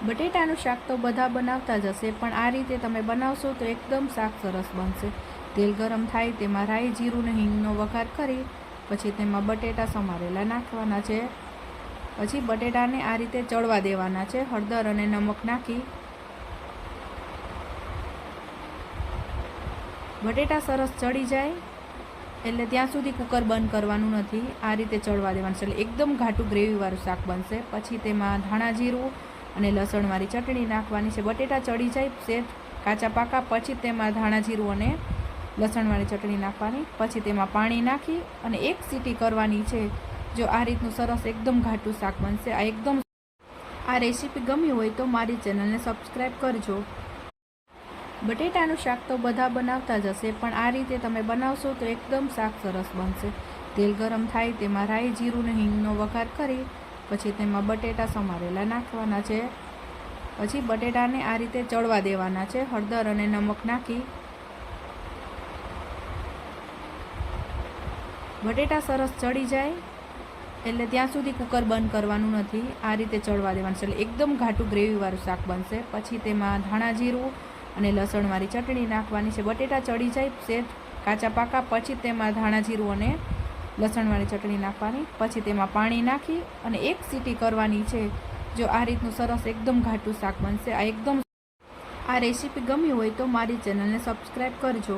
બટેટાનું શાક તો બધા બનાવતા જ હશે, પણ આ રીતે તમે બનાવશો તો એકદમ શાક સરસ બનશે. તેલ ગરમ થાય તેમાં રાઈ, જીરું ને હિંગનો વઘાર કરી પછી તેમાં બટેટા સમારેલા નાખવાના છે. પછી બટેટાને આ રીતે ચડવા દેવાના છે. હળદર અને નમક નાખી બટેટા સરસ ચડી જાય એટલે ત્યાં સુધી કુકર બંધ કરવાનું નથી, આ રીતે ચડવા દેવાનું છે. એટલે એકદમ ઘાટું ગ્રેવીવાળું શાક બનશે. પછી તેમાં ધાણા જીરું અને લસણવાળી ચટણી નાખવાની છે. બટેટા ચડી જાય સેજ કાચા પાકા પછી તેમાં ધાણા જીરું અને લસણવાળી ચટણી નાખવાની. પછી તેમાં પાણી નાખી અને એક સીટી કરવાની છે. જો આ રીતનું સરસ એકદમ ઘાટું શાક બનશે. આ રેસીપી ગમી હોય તો મારી ચેનલને સબસ્ક્રાઈબ કરજો. બટેટાનું શાક તો બધા બનાવતા જ હશે, પણ આ રીતે તમે બનાવશો તો એકદમ શાક સરસ બનશે. તેલ ગરમ થાય તેમાં રાઈ, જીરું ને હિંગનો વઘાર કરી પછી તેમાં બટેટા સમારેલા નાખવાના છે. પછી બટેટાને આ રીતે ચડવા દેવાના છે. હળદર અને નમક નાખી બટેટા સરસ ચડી જાય એટલે ત્યાં સુધી કુકર બંધ કરવાનું નથી, આ રીતે ચડવા દેવાનું છે. એટલે એકદમ ઘાટું ગ્રેવીવાળું શાક બનશે. પછી તેમાં ધાણા જીરું અને લસણવાળી ચટણી નાખવાની છે. બટેટા ચડી જાય સેજ કાચા પાકા પછી તેમાં ધાણા જીરું અને લસણવાળી ચટણી નાખવાની. પછી તેમાં પાણી નાખી અને એક સીટી કરવાની છે. જો આ રીતનું સરસ એકદમ ઘાટું શાક બનશે. આ રેસીપી ગમી હોય તો મારી ચેનલને સબસ્ક્રાઈબ કરજો.